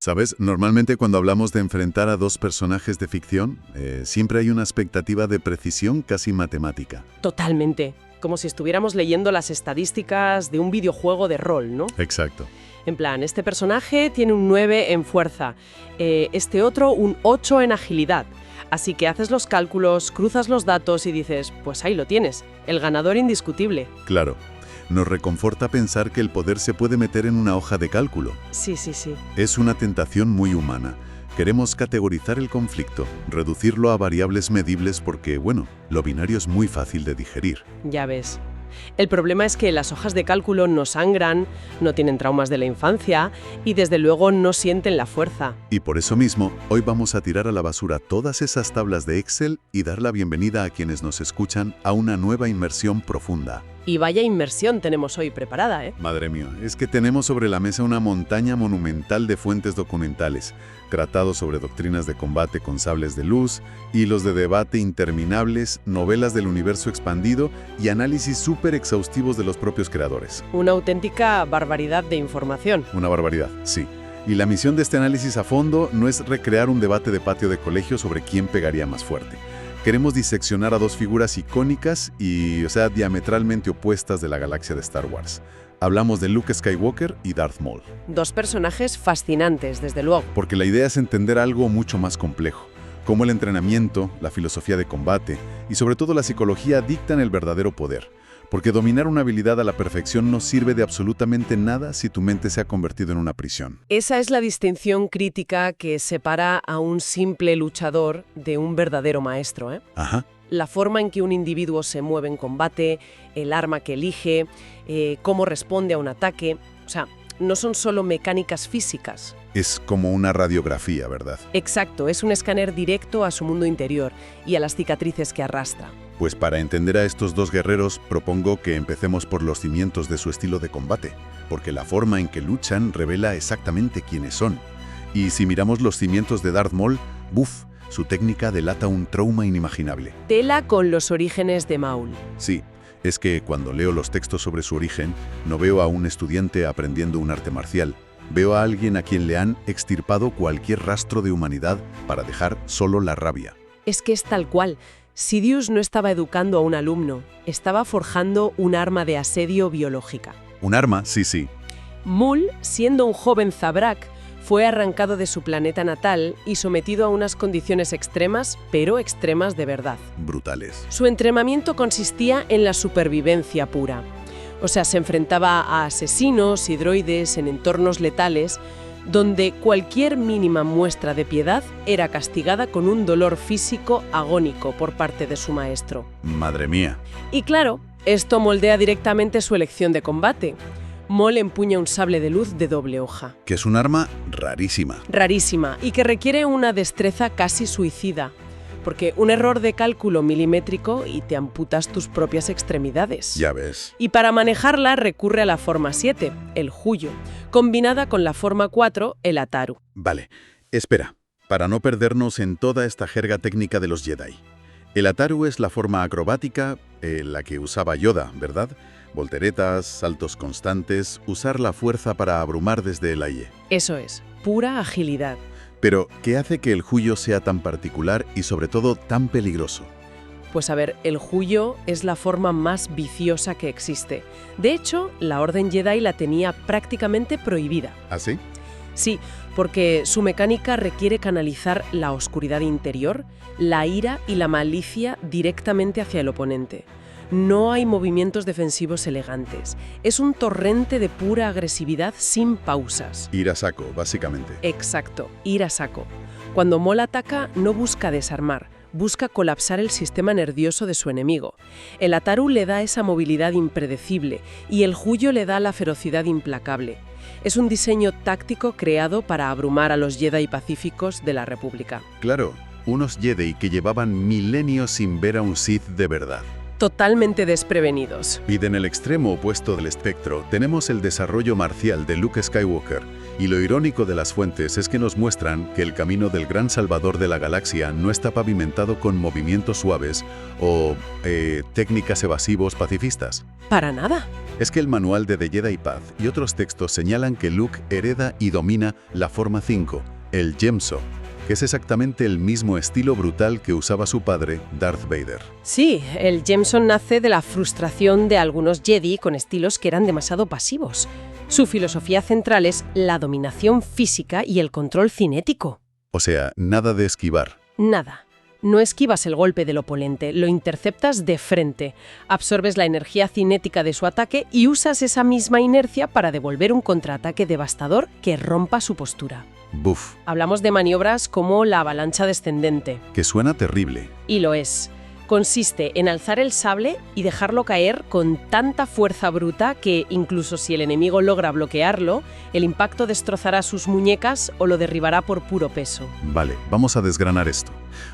¿Sabes? Normalmente cuando hablamos de enfrentar a dos personajes de ficción, siempre hay una expectativa de precisión casi matemática. Totalmente. Como si estuviéramos leyendo las estadísticas de un videojuego de rol, ¿no? Exacto. En plan, este personaje tiene un 9 en fuerza, este otro un 8 en agilidad. Así que haces los cálculos, cruzas los datos y dices, pues ahí lo tienes, el ganador indiscutible. Claro. Nos reconforta pensar que el poder se puede meter en una hoja de cálculo. Sí. Es una tentación muy humana. Queremos categorizar el conflicto, reducirlo a variables medibles porque, bueno, lo binario es muy fácil de digerir. Ya ves. El problema es que las hojas de cálculo no sangran, no tienen traumas de la infancia y desde luego no sienten la fuerza. Y por eso mismo, hoy vamos a tirar a la basura todas esas tablas de Excel y dar la bienvenida a quienes nos escuchan a una nueva inmersión profunda. Y vaya inmersión tenemos hoy preparada, ¿eh? Madre mía, es que tenemos sobre la mesa una montaña monumental de fuentes documentales, tratados sobre doctrinas de combate con sables de luz, hilos de debate interminables, novelas del universo expandido y análisis súper exhaustivos de los propios creadores. Una auténtica barbaridad de información. Una barbaridad, sí. Y la misión de este análisis a fondo no es recrear un debate de patio de colegio sobre quién pegaría más fuerte. Queremos diseccionar a dos figuras icónicas y, diametralmente opuestas de la galaxia de Star Wars. Hablamos de Luke Skywalker y Darth Maul. Dos personajes fascinantes, desde luego. Porque la idea es entender algo mucho más complejo, cómo el entrenamiento, la filosofía de combate y sobre todo la psicología dictan el verdadero poder. Porque dominar una habilidad a la perfección no sirve de absolutamente nada si tu mente se ha convertido en una prisión. Esa es la distinción crítica que separa a un simple luchador de un verdadero maestro, ¿eh? Ajá. La forma en que un individuo se mueve en combate, el arma que elige, cómo responde a un ataque. No son solo mecánicas físicas. Es como una radiografía, ¿verdad? Exacto, es un escáner directo a su mundo interior y a las cicatrices que arrastra. Pues para entender a estos dos guerreros, propongo que empecemos por los cimientos de su estilo de combate, porque la forma en que luchan revela exactamente quiénes son. Y si miramos los cimientos de Darth Maul, su técnica delata un trauma inimaginable. Tela con los orígenes de Maul. Sí, es que cuando leo los textos sobre su origen, no veo a un estudiante aprendiendo un arte marcial. Veo a alguien a quien le han extirpado cualquier rastro de humanidad para dejar solo la rabia. Es que es tal cual. Sidious no estaba educando a un alumno, estaba forjando un arma de asedio biológica. ¿Un arma? Sí. Maul, siendo un joven Zabrak, fue arrancado de su planeta natal y sometido a unas condiciones extremas, pero extremas de verdad. Brutales. Su entrenamiento consistía en la supervivencia pura. Se enfrentaba a asesinos y droides en entornos letales, donde cualquier mínima muestra de piedad era castigada con un dolor físico agónico por parte de su maestro. Madre mía. Y claro, esto moldea directamente su elección de combate. Maul empuña un sable de luz de doble hoja. Que es un arma rarísima. Rarísima, y que requiere una destreza casi suicida. Porque un error de cálculo milimétrico y te amputas tus propias extremidades. Ya ves. Y para manejarla recurre a la forma 7, el Huyo, combinada con la forma 4, el Ataru. Vale, espera, para no perdernos en toda esta jerga técnica de los Jedi. El Ataru es la forma acrobática, la que usaba Yoda, ¿verdad? Volteretas, saltos constantes, usar la fuerza para abrumar desde el aire. Eso es, pura agilidad. Pero, ¿qué hace que el Huyo sea tan particular y sobre todo tan peligroso? Pues el Huyo es la forma más viciosa que existe. De hecho, la Orden Jedi la tenía prácticamente prohibida. ¿Ah, sí? Sí, porque su mecánica requiere canalizar la oscuridad interior, la ira y la malicia directamente hacia el oponente. No hay movimientos defensivos elegantes. Es un torrente de pura agresividad sin pausas. Ir a saco, básicamente. Exacto, ir a saco. Cuando Maul ataca, no busca desarmar, busca colapsar el sistema nervioso de su enemigo. El Ataru le da esa movilidad impredecible y el Huyo le da la ferocidad implacable. Es un diseño táctico creado para abrumar a los Jedi pacíficos de la República. Claro, unos Jedi que llevaban milenios sin ver a un Sith de verdad. totalmente desprevenidos. Y en el extremo opuesto del espectro tenemos el desarrollo marcial de Luke Skywalker. Y lo irónico de las fuentes es que nos muestran que el camino del gran salvador de la galaxia no está pavimentado con movimientos suaves o técnicas evasivos pacifistas. Para nada. Es que el manual de The Jedi Path y otros textos señalan que Luke hereda y domina la forma 5, el Gemso, que es exactamente el mismo estilo brutal que usaba su padre, Darth Vader. Sí, el Jameson nace de la frustración de algunos Jedi con estilos que eran demasiado pasivos. Su filosofía central es la dominación física y el control cinético. O sea, nada de esquivar. Nada. No esquivas el golpe del oponente, lo interceptas de frente, absorbes la energía cinética de su ataque y usas esa misma inercia para devolver un contraataque devastador que rompa su postura. Buf. Hablamos de maniobras como la avalancha descendente. Que suena terrible. Y lo es. Consiste en alzar el sable y dejarlo caer con tanta fuerza bruta que, incluso si el enemigo logra bloquearlo, el impacto destrozará sus muñecas o lo derribará por puro peso. Vale, vamos a desgranar esto.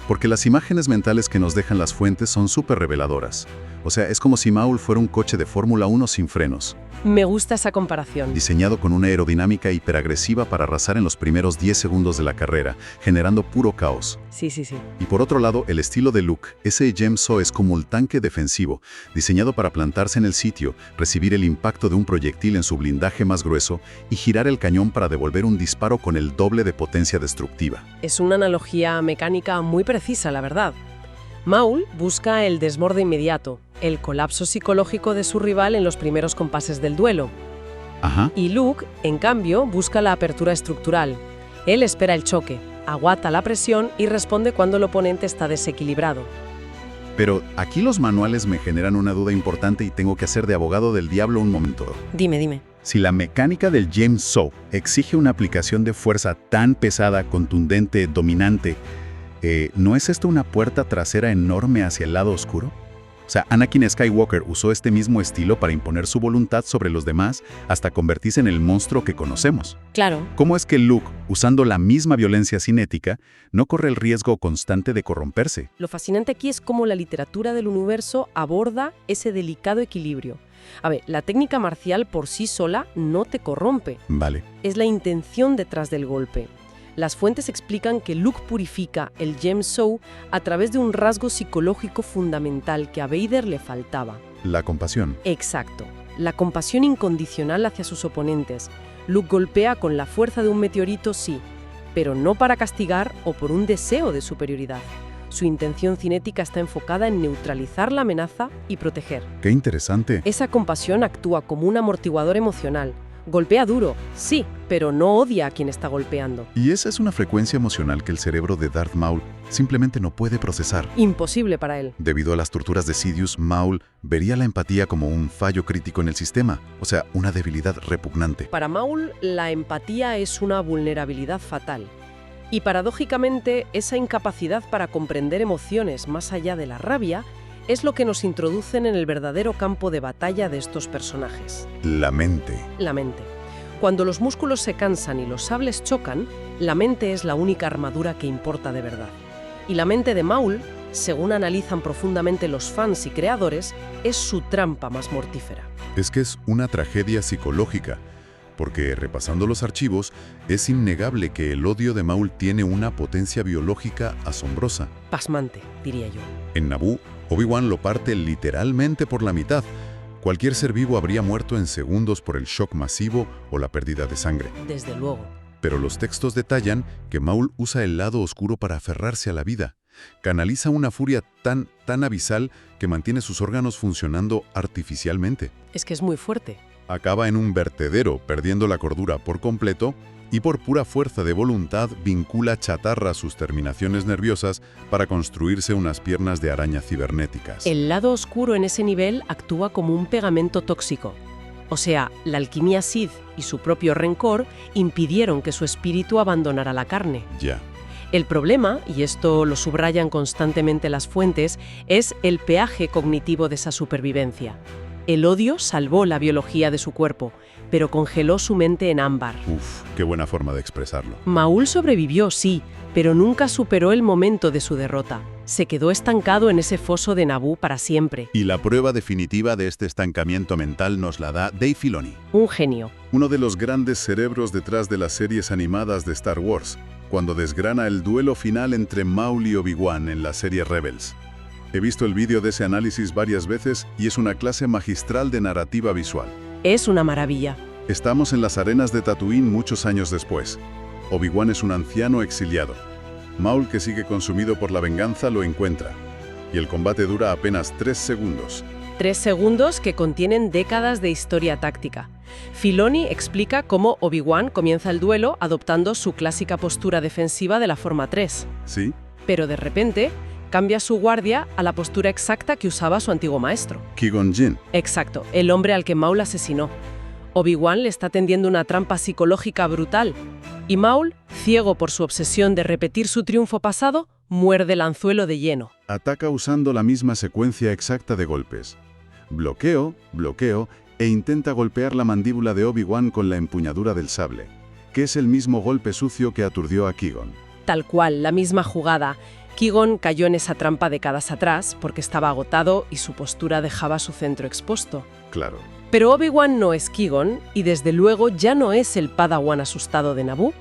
Porque las imágenes mentales que nos dejan las fuentes son súper reveladoras. O sea, es como si Maul fuera un coche de Fórmula 1 sin frenos. Me gusta esa comparación. Diseñado con una aerodinámica hiperagresiva para arrasar en los primeros 10 segundos de la carrera, generando puro caos. Sí. Y por otro lado, el estilo de Luke, ese Gemso es como el tanque defensivo, diseñado para plantarse en el sitio, recibir el impacto de un proyectil en su blindaje más grueso y girar el cañón para devolver un disparo con el doble de potencia destructiva. Es una analogía mecánica muy precisa, la verdad. Maul busca el desborde inmediato, el colapso psicológico de su rival en los primeros compases del duelo. Ajá. Y Luke, en cambio, busca la apertura estructural. Él espera el choque, aguanta la presión y responde cuando el oponente está desequilibrado. Pero aquí los manuales me generan una duda importante y tengo que hacer de abogado del diablo un momento. Dime. Si la mecánica del Gemso exige una aplicación de fuerza tan pesada, contundente, dominante, ¿no es esto una puerta trasera enorme hacia el lado oscuro? O sea, Anakin Skywalker usó este mismo estilo para imponer su voluntad sobre los demás hasta convertirse en el monstruo que conocemos. Claro. ¿Cómo es que Luke, usando la misma violencia cinética, no corre el riesgo constante de corromperse? Lo fascinante aquí es cómo la literatura del universo aborda ese delicado equilibrio. A ver, la técnica marcial por sí sola no te corrompe. Vale. Es la intención detrás del golpe. Las fuentes explican que Luke purifica el Gemso a través de un rasgo psicológico fundamental que a Vader le faltaba. La compasión. Exacto. La compasión incondicional hacia sus oponentes. Luke golpea con la fuerza de un meteorito, sí, pero no para castigar o por un deseo de superioridad. Su intención cinética está enfocada en neutralizar la amenaza y proteger. ¡Qué interesante! Esa compasión actúa como un amortiguador emocional. Golpea duro, sí, pero no odia a quien está golpeando. Y esa es una frecuencia emocional que el cerebro de Darth Maul simplemente no puede procesar. Imposible para él. Debido a las torturas de Sidious, Maul vería la empatía como un fallo crítico en el sistema, o sea, una debilidad repugnante. Para Maul, la empatía es una vulnerabilidad fatal. Y paradójicamente, esa incapacidad para comprender emociones más allá de la rabia es lo que nos introducen en el verdadero campo de batalla de estos personajes. La mente. La mente. Cuando los músculos se cansan y los sables chocan, la mente es la única armadura que importa de verdad. Y la mente de Maul, según analizan profundamente los fans y creadores, es su trampa más mortífera. Es que es una tragedia psicológica, porque repasando los archivos, es innegable que el odio de Maul tiene una potencia biológica asombrosa. Pasmante, diría yo. En Naboo, Obi-Wan lo parte literalmente por la mitad. Cualquier ser vivo habría muerto en segundos por el shock masivo o la pérdida de sangre. Desde luego. Pero los textos detallan que Maul usa el lado oscuro para aferrarse a la vida. Canaliza una furia tan abisal que mantiene sus órganos funcionando artificialmente. Es que es muy fuerte. Acaba en un vertedero, perdiendo la cordura por completo, y por pura fuerza de voluntad vincula chatarra a sus terminaciones nerviosas para construirse unas piernas de araña cibernéticas. El lado oscuro en ese nivel actúa como un pegamento tóxico. O sea, la alquimia Sith y su propio rencor impidieron que su espíritu abandonara la carne. Ya. El problema, y esto lo subrayan constantemente las fuentes, es el peaje cognitivo de esa supervivencia. El odio salvó la biología de su cuerpo, pero congeló su mente en ámbar. Uf, qué buena forma de expresarlo. Maul sobrevivió, sí, pero nunca superó el momento de su derrota. Se quedó estancado en ese foso de Naboo para siempre. Y la prueba definitiva de este estancamiento mental nos la da Dave Filoni, Un genio. uno de los grandes cerebros detrás de las series animadas de Star Wars, cuando desgrana el duelo final entre Maul y Obi-Wan en la serie Rebels. He visto el vídeo de ese análisis varias veces y es una clase magistral de narrativa visual. Es una maravilla. Estamos en las arenas de Tatooine muchos años después. Obi-Wan es un anciano exiliado. Maul, que sigue consumido por la venganza, lo encuentra. Y el combate dura apenas 3 segundos. 3 segundos que contienen décadas de historia táctica. Filoni explica cómo Obi-Wan comienza el duelo adoptando su clásica postura defensiva de la forma 3. ¿Sí? Pero de repente cambia su guardia a la postura exacta que usaba su antiguo maestro. Qui-Gon Jinn. Exacto, el hombre al que Maul asesinó. Obi-Wan le está tendiendo una trampa psicológica brutal. Y Maul, ciego por su obsesión de repetir su triunfo pasado, muerde el anzuelo de lleno. Ataca usando la misma secuencia exacta de golpes. Bloqueo, bloqueo, e intenta golpear la mandíbula de Obi-Wan con la empuñadura del sable, que es el mismo golpe sucio que aturdió a Qui-Gon. Tal cual, la misma jugada. Qui-Gon cayó en esa trampa décadas atrás porque estaba agotado y su postura dejaba su centro expuesto. Claro. Pero Obi-Wan no es Qui-Gon y desde luego ya no es el Padawan asustado de Naboo.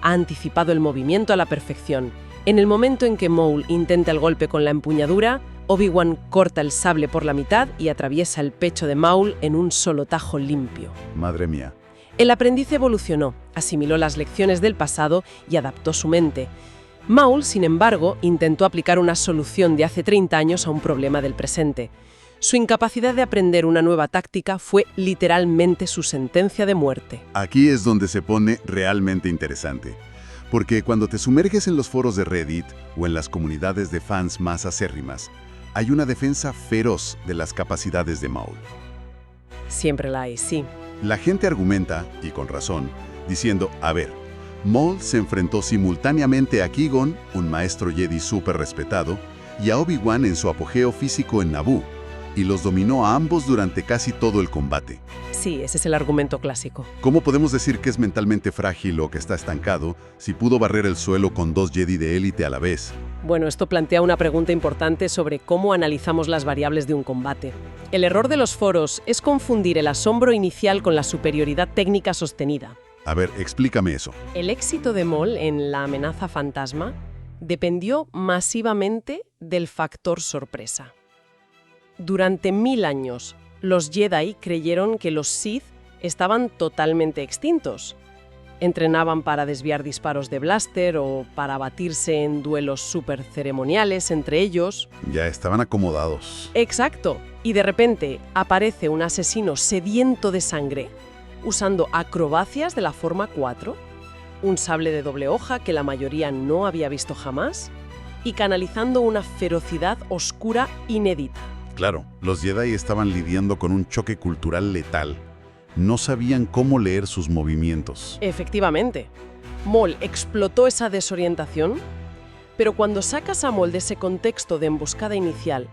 Ha anticipado el movimiento a la perfección. En el momento en que Maul intenta el golpe con la empuñadura, Obi-Wan corta el sable por la mitad y atraviesa el pecho de Maul en un solo tajo limpio. Madre mía. El aprendiz evolucionó, asimiló las lecciones del pasado y adaptó su mente. Maul, sin embargo, intentó aplicar una solución de hace 30 años a un problema del presente. Su incapacidad de aprender una nueva táctica fue literalmente su sentencia de muerte. Aquí es donde se pone realmente interesante. Porque cuando te sumerges en los foros de Reddit o en las comunidades de fans más acérrimas, hay una defensa feroz de las capacidades de Maul. Siempre la hay, sí. La gente argumenta, y con razón, diciendo, a ver, Maul se enfrentó simultáneamente a Qui-Gon, un maestro Jedi súper respetado, y a Obi-Wan en su apogeo físico en Naboo, y los dominó a ambos durante casi todo el combate. Sí, ese es el argumento clásico. ¿Cómo podemos decir que es mentalmente frágil o que está estancado si pudo barrer el suelo con 2 Jedi de élite a la vez? Bueno, esto plantea una pregunta importante sobre cómo analizamos las variables de un combate. El error de los foros es confundir el asombro inicial con la superioridad técnica sostenida. A ver, explícame eso. El éxito de Maul en la amenaza fantasma dependió masivamente del factor sorpresa. Durante 1000 años, los Jedi creyeron que los Sith estaban totalmente extintos. Entrenaban para desviar disparos de blaster o para batirse en duelos súper ceremoniales entre ellos. Ya estaban acomodados. Exacto. Y de repente aparece un asesino sediento de sangre, usando acrobacias de la forma 4, un sable de doble hoja que la mayoría no había visto jamás, y canalizando una ferocidad oscura inédita. Claro, los Jedi estaban lidiando con un choque cultural letal. No sabían cómo leer sus movimientos. Efectivamente. Maul explotó esa desorientación, pero cuando sacas a Maul de ese contexto de emboscada inicial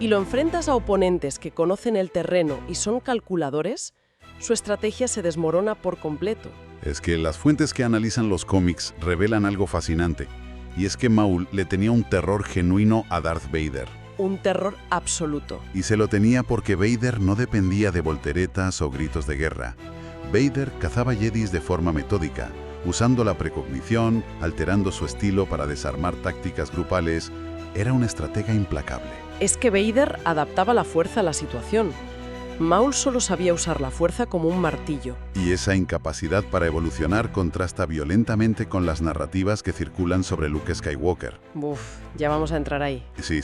y lo enfrentas a oponentes que conocen el terreno y son calculadores, su estrategia se desmorona por completo. Es que las fuentes que analizan los cómics revelan algo fascinante, y es que Maul le tenía un terror genuino a Darth Vader. Un terror absoluto. Y se lo tenía porque Vader no dependía de volteretas o gritos de guerra. Vader cazaba Jedis de forma metódica, usando la precognición, alterando su estilo para desarmar tácticas grupales. Era un estratega implacable. Es que Vader adaptaba la fuerza a la situación. Maul solo sabía usar la fuerza como un martillo. Y esa incapacidad para evolucionar contrasta violentamente con las narrativas que circulan sobre Luke Skywalker. Ya vamos a entrar ahí. Sí,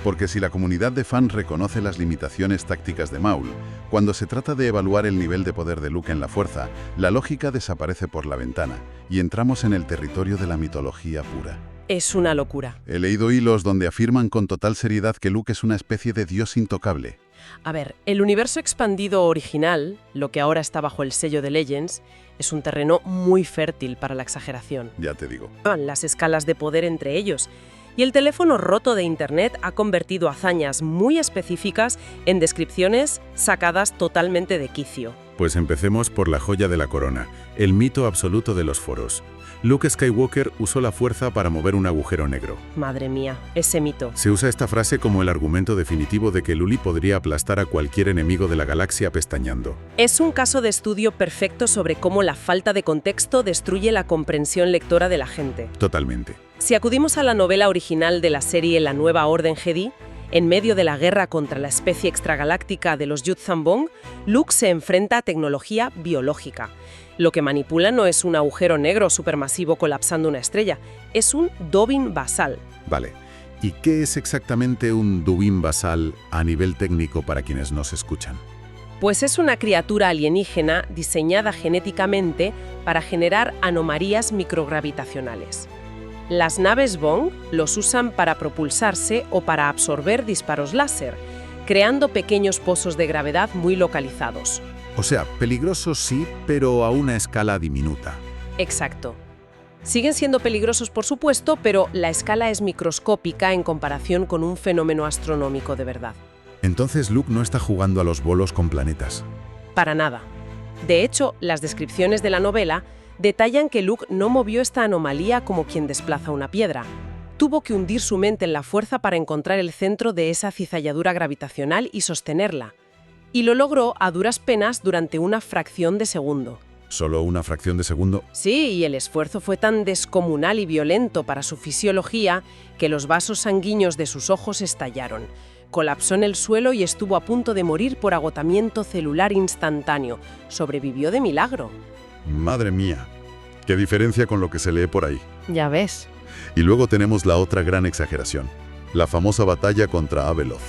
porque si la comunidad de fans reconoce las limitaciones tácticas de Maul, cuando se trata de evaluar el nivel de poder de Luke en la fuerza, la lógica desaparece por la ventana y entramos en el territorio de la mitología pura. Es una locura. He leído hilos donde afirman con total seriedad que Luke es una especie de dios intocable. A ver, el universo expandido original, lo que ahora está bajo el sello de Legends, es un terreno muy fértil para la exageración. Ya te digo. Las escalas de poder entre ellos. Y el teléfono roto de Internet ha convertido hazañas muy específicas en descripciones sacadas totalmente de quicio. Pues empecemos por la joya de la corona, el mito absoluto de los foros. Luke Skywalker usó la fuerza para mover un agujero negro. Madre mía, ese mito. Se usa esta frase como el argumento definitivo de que Luli podría aplastar a cualquier enemigo de la galaxia pestañeando. Es un caso de estudio perfecto sobre cómo la falta de contexto destruye la comprensión lectora de la gente. Totalmente. Si acudimos a la novela original de la serie La Nueva Orden Jedi, en medio de la guerra contra la especie extragaláctica de los Yuuzhan-Vong, Luke se enfrenta a tecnología biológica. Lo que manipula no es un agujero negro supermasivo colapsando una estrella, es un Dovin basal. Vale. ¿Y qué es exactamente un Duvin basal a nivel técnico para quienes nos escuchan? Pues es una criatura alienígena diseñada genéticamente para generar anomalías microgravitacionales. Las naves Vong los usan para propulsarse o para absorber disparos láser, creando pequeños pozos de gravedad muy localizados. O sea, peligrosos sí, pero a una escala diminuta. Exacto. Siguen siendo peligrosos, por supuesto, pero la escala es microscópica en comparación con un fenómeno astronómico de verdad. Entonces Luke no está jugando a los bolos con planetas. Para nada. De hecho, las descripciones de la novela detallan que Luke no movió esta anomalía como quien desplaza una piedra. Tuvo que hundir su mente en la fuerza para encontrar el centro de esa cizalladura gravitacional y sostenerla. Y lo logró a duras penas durante una fracción de segundo. ¿Solo una fracción de segundo? Sí, y el esfuerzo fue tan descomunal y violento para su fisiología que los vasos sanguíneos de sus ojos estallaron. Colapsó en el suelo y estuvo a punto de morir por agotamiento celular instantáneo. Sobrevivió de milagro. Madre mía, qué diferencia con lo que se lee por ahí. Ya ves. Y luego tenemos la otra gran exageración, la famosa batalla contra Abeloth.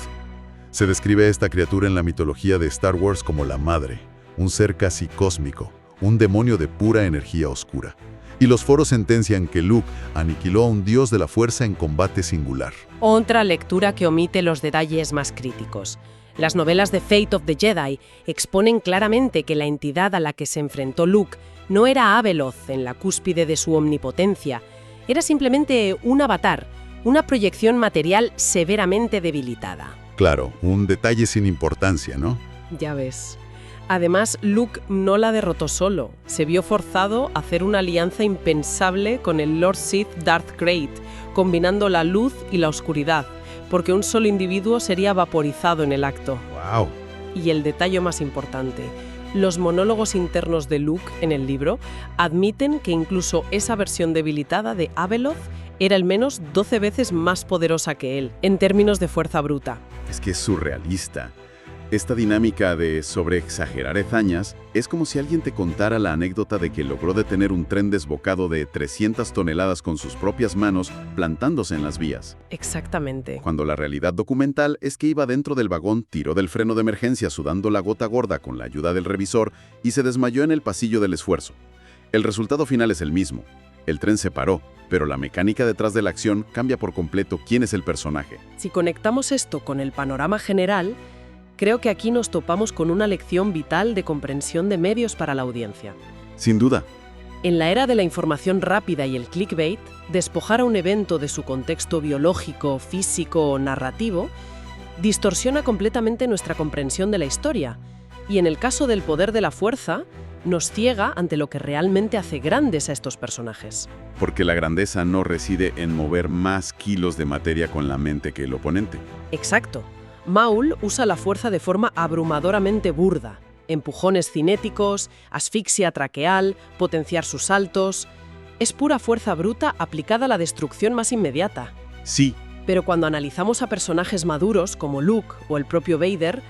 Se describe a esta criatura en la mitología de Star Wars como la Madre, un ser casi cósmico, un demonio de pura energía oscura. Y los foros sentencian que Luke aniquiló a un dios de la fuerza en combate singular. Otra lectura que omite los detalles más críticos. Las novelas de Fate of the Jedi exponen claramente que la entidad a la que se enfrentó Luke no era Abeloth en la cúspide de su omnipotencia, era simplemente un avatar, una proyección material severamente debilitada. Claro, un detalle sin importancia, ¿no? Ya ves. Además, Luke no la derrotó solo. Se vio forzado a hacer una alianza impensable con el Lord Sith Darth Great, combinando la luz y la oscuridad, porque un solo individuo sería vaporizado en el acto. ¡Wow! Y el detalle más importante, los monólogos internos de Luke en el libro admiten que incluso esa versión debilitada de Abeloth era al menos 12 veces más poderosa que él, en términos de fuerza bruta. Es que es surrealista. Esta dinámica de sobreexagerar hazañas es como si alguien te contara la anécdota de que logró detener un tren desbocado de 300 toneladas con sus propias manos plantándose en las vías. Exactamente. Cuando la realidad documental es que iba dentro del vagón, tiró del freno de emergencia sudando la gota gorda con la ayuda del revisor y se desmayó en el pasillo del esfuerzo. El resultado final es el mismo. El tren se paró, pero la mecánica detrás de la acción cambia por completo quién es el personaje. Si conectamos esto con el panorama general, creo que aquí nos topamos con una lección vital de comprensión de medios para la audiencia. Sin duda. En la era de la información rápida y el clickbait, despojar a un evento de su contexto biológico, físico o narrativo distorsiona completamente nuestra comprensión de la historia. Y en el caso del poder de la fuerza, nos ciega ante lo que realmente hace grandes a estos personajes. Porque la grandeza no reside en mover más kilos de materia con la mente que el oponente. Exacto. Maul usa la fuerza de forma abrumadoramente burda. Empujones cinéticos, asfixia traqueal, potenciar sus saltos. Es pura fuerza bruta aplicada a la destrucción más inmediata. Sí. Pero cuando analizamos a personajes maduros como Luke o el propio Vader,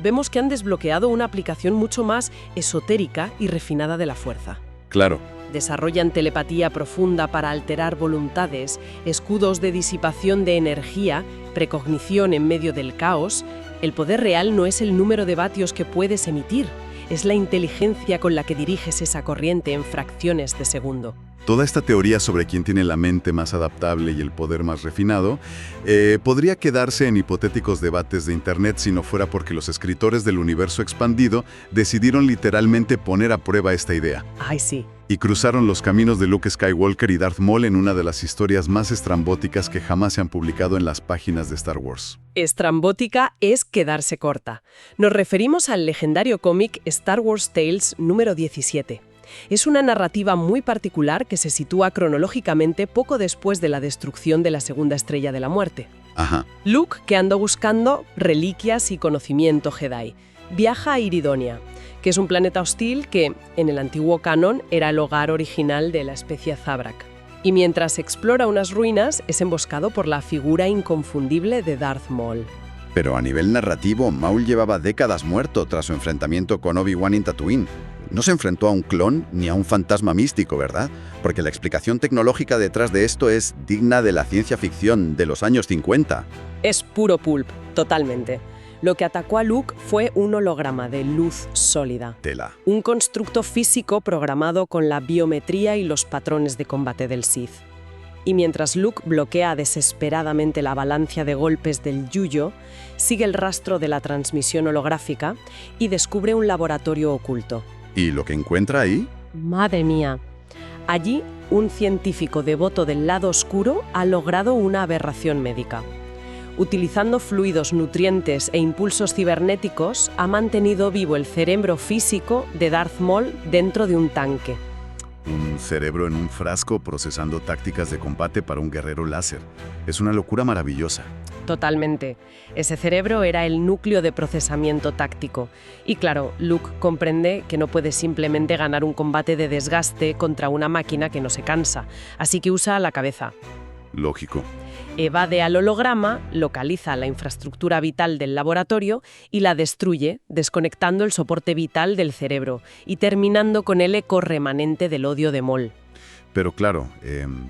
vemos que han desbloqueado una aplicación mucho más esotérica y refinada de la fuerza. Claro. Desarrollan telepatía profunda para alterar voluntades, escudos de disipación de energía, precognición en medio del caos. El poder real no es el número de vatios que puedes emitir, es la inteligencia con la que diriges esa corriente en fracciones de segundo. Toda esta teoría sobre quién tiene la mente más adaptable y el poder más refinado podría quedarse en hipotéticos debates de Internet si no fuera porque los escritores del universo expandido decidieron literalmente poner a prueba esta idea. ¡Ay, sí! Y cruzaron los caminos de Luke Skywalker y Darth Maul en una de las historias más estrambóticas que jamás se han publicado en las páginas de Star Wars. Estrambótica es quedarse corta. Nos referimos al legendario cómic Star Wars Tales número 17. Es una narrativa muy particular que se sitúa cronológicamente poco después de la destrucción de la segunda estrella de la muerte. Ajá. Luke, que anda buscando reliquias y conocimiento Jedi, viaja a Iridonia, que es un planeta hostil que, en el antiguo canon, era el hogar original de la especie Zabrak. Y mientras explora unas ruinas, es emboscado por la figura inconfundible de Darth Maul. Pero a nivel narrativo, Maul llevaba décadas muerto tras su enfrentamiento con Obi-Wan en Tatooine. No se enfrentó a un clon ni a un fantasma místico, ¿verdad? Porque la explicación tecnológica detrás de esto es digna de la ciencia ficción de los años 50. Es puro pulp, totalmente. Lo que atacó a Luke fue un holograma de luz sólida. Tela. Un constructo físico programado con la biometría y los patrones de combate del Sith. Y mientras Luke bloquea desesperadamente la avalancha de golpes del Yuyo, sigue el rastro de la transmisión holográfica y descubre un laboratorio oculto. ¿Y lo que encuentra ahí? ¡Madre mía! Allí, un científico devoto del lado oscuro ha logrado una aberración médica. Utilizando fluidos, nutrientes e impulsos cibernéticos, ha mantenido vivo el cerebro físico de Darth Maul dentro de un tanque. Un cerebro en un frasco procesando tácticas de combate para un guerrero láser. Es una locura maravillosa. Totalmente. Ese cerebro era el núcleo de procesamiento táctico. Y claro, Luke comprende que no puede simplemente ganar un combate de desgaste contra una máquina que no se cansa, así que usa la cabeza. Lógico. Evade al holograma, localiza la infraestructura vital del laboratorio y la destruye, desconectando el soporte vital del cerebro y terminando con el eco remanente del odio de Maul. Pero claro,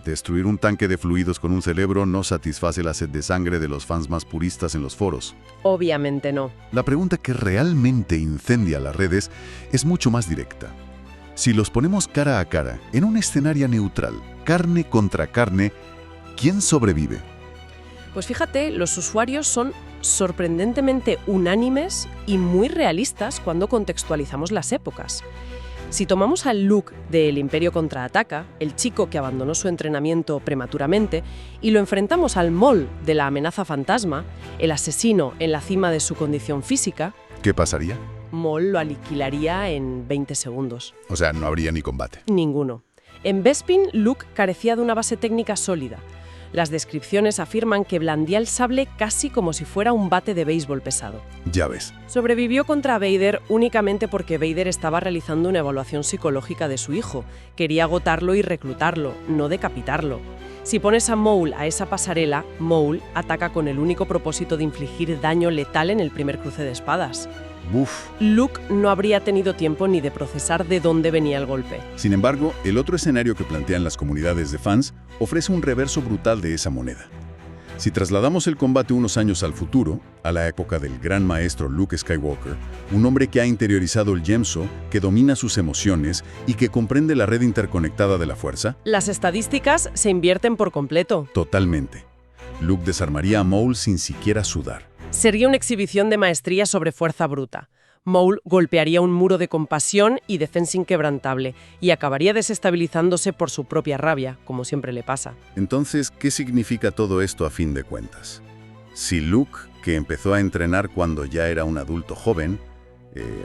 destruir un tanque de fluidos con un cerebro no satisface la sed de sangre de los fans más puristas en los foros. Obviamente no. La pregunta que realmente incendia las redes es mucho más directa. Si los ponemos cara a cara, en un escenario neutral, carne contra carne, ¿quién sobrevive? Pues fíjate, los usuarios son sorprendentemente unánimes y muy realistas cuando contextualizamos las épocas. Si tomamos al Luke de El Imperio Contraataca, el chico que abandonó su entrenamiento prematuramente, y lo enfrentamos al Maul de La Amenaza Fantasma, el asesino en la cima de su condición física, ¿Qué pasaría? Maul lo aniquilaría en 20 segundos. O sea, no habría ni combate. Ninguno. En Bespin, Luke carecía de una base técnica sólida. Las descripciones afirman que blandía el sable casi como si fuera un bate de béisbol pesado. Ya ves. Sobrevivió contra Vader únicamente porque Vader estaba realizando una evaluación psicológica de su hijo. Quería agotarlo y reclutarlo, no decapitarlo. Si pones a Maul a esa pasarela, Maul ataca con el único propósito de infligir daño letal en el primer cruce de espadas. Uf. Luke no habría tenido tiempo ni de procesar de dónde venía el golpe. Sin embargo, el otro escenario que plantean las comunidades de fans ofrece un reverso brutal de esa moneda. Si trasladamos el combate unos años al futuro, a la época del gran maestro Luke Skywalker, un hombre que ha interiorizado el Yemso, que domina sus emociones y que comprende la red interconectada de la fuerza, Las estadísticas se invierten por completo. totalmente. Luke desarmaría a Maul sin siquiera sudar. Sería una exhibición de maestría sobre fuerza bruta. Maul golpearía un muro de compasión y defensa inquebrantable y acabaría desestabilizándose por su propia rabia, como siempre le pasa. Entonces, ¿qué significa todo esto a fin de cuentas? Si Luke, que empezó a entrenar cuando ya era un adulto joven,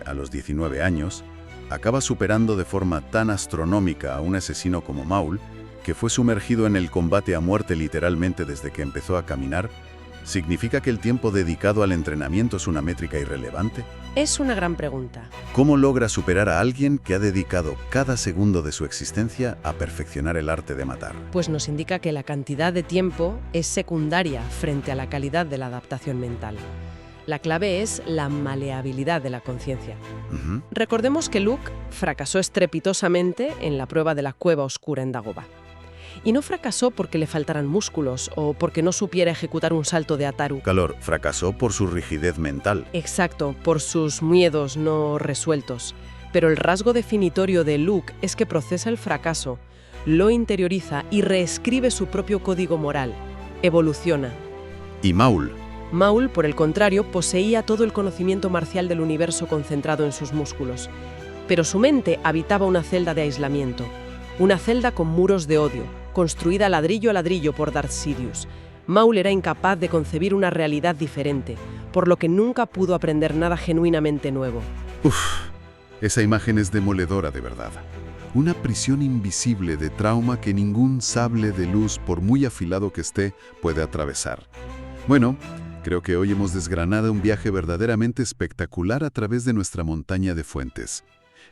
a los 19 años, acaba superando de forma tan astronómica a un asesino como Maul, que fue sumergido en el combate a muerte literalmente desde que empezó a caminar, ¿significa que el tiempo dedicado al entrenamiento es una métrica irrelevante? Es una gran pregunta. ¿Cómo logra superar a alguien que ha dedicado cada segundo de su existencia a perfeccionar el arte de matar? Pues nos indica que la cantidad de tiempo es secundaria frente a la calidad de la adaptación mental. La clave es la maleabilidad de la conciencia. Ujú. Recordemos que Luke fracasó estrepitosamente en la prueba de la cueva oscura en Dagobah. Y no fracasó porque le faltaran músculos o porque no supiera ejecutar un salto de Ataru. Calor fracasó por su rigidez mental. Exacto, por sus miedos no resueltos. Pero el rasgo definitorio de Luke es que procesa el fracaso, lo interioriza y reescribe su propio código moral. Evoluciona. Y Maul, Maul, por el contrario, poseía todo el conocimiento marcial del universo concentrado en sus músculos. Pero su mente habitaba una celda de aislamiento. Una celda con muros de odio, construida ladrillo a ladrillo por Darth Sidious. Maul era incapaz de concebir una realidad diferente, por lo que nunca pudo aprender nada genuinamente nuevo. esa imagen es demoledora de verdad. Una prisión invisible de trauma que ningún sable de luz, por muy afilado que esté, puede atravesar. Bueno, creo que hoy hemos desgranado un viaje verdaderamente espectacular a través de nuestra montaña de fuentes.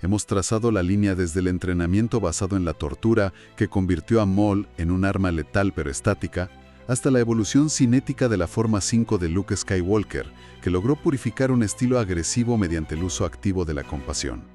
Hemos trazado la línea desde el entrenamiento basado en la tortura que convirtió a Maul en un arma letal pero estática, hasta la evolución cinética de la forma 5 de Luke Skywalker, que logró purificar un estilo agresivo mediante el uso activo de la compasión.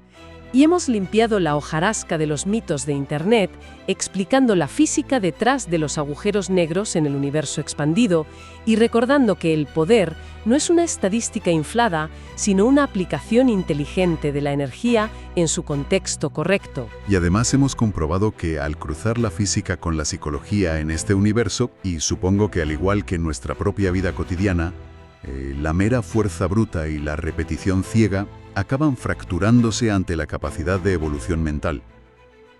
Y hemos limpiado la hojarasca de los mitos de Internet, explicando la física detrás de los agujeros negros en el universo expandido y recordando que el poder no es una estadística inflada, sino una aplicación inteligente de la energía en su contexto correcto. Y además hemos comprobado que al cruzar la física con la psicología en este universo, y supongo que al igual que en nuestra propia vida cotidiana, la mera fuerza bruta y la repetición ciega acaban fracturándose ante la capacidad de evolución mental.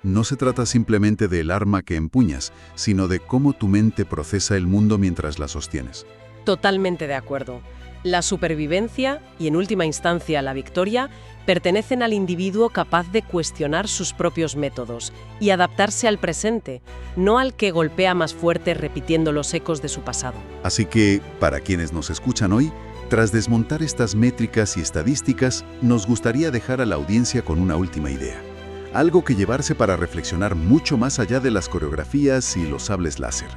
No se trata simplemente del arma que empuñas, sino de cómo tu mente procesa el mundo mientras la sostienes. Totalmente de acuerdo. La supervivencia y, en última instancia, la victoria, pertenecen al individuo capaz de cuestionar sus propios métodos y adaptarse al presente, no al que golpea más fuerte repitiendo los ecos de su pasado. Así que, para quienes nos escuchan hoy, tras desmontar estas métricas y estadísticas, nos gustaría dejar a la audiencia con una última idea. Algo que llevarse para reflexionar mucho más allá de las coreografías y los sables láser.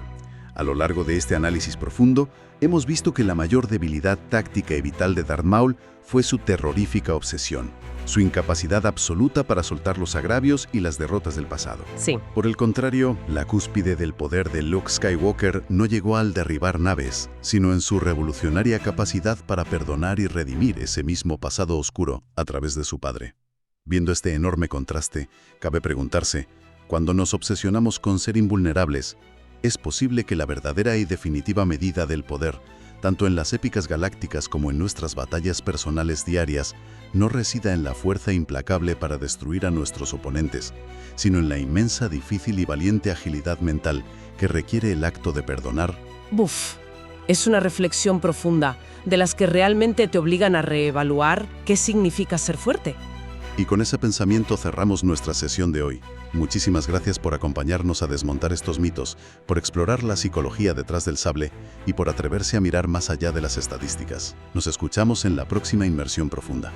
A lo largo de este análisis profundo, hemos visto que la mayor debilidad táctica y vital de Darth Maul fue su terrorífica obsesión, su incapacidad absoluta para soltar los agravios y las derrotas del pasado. Sí. Por el contrario, la cúspide del poder de Luke Skywalker no llegó al derribar naves, sino en su revolucionaria capacidad para perdonar y redimir ese mismo pasado oscuro a través de su padre. Viendo este enorme contraste, cabe preguntarse, cuando nos obsesionamos con ser invulnerables, ¿es posible que la verdadera y definitiva medida del poder, tanto en las épicas galácticas como en nuestras batallas personales diarias, no resida en la fuerza implacable para destruir a nuestros oponentes, sino en la inmensa, difícil y valiente agilidad mental que requiere el acto de perdonar? Buf, es una reflexión profunda, de las que realmente te obligan a reevaluar qué significa ser fuerte. Y con ese pensamiento cerramos nuestra sesión de hoy. Muchísimas gracias por acompañarnos a desmontar estos mitos, por explorar la psicología detrás del sable y por atreverse a mirar más allá de las estadísticas. Nos escuchamos en la próxima Inmersión Profunda.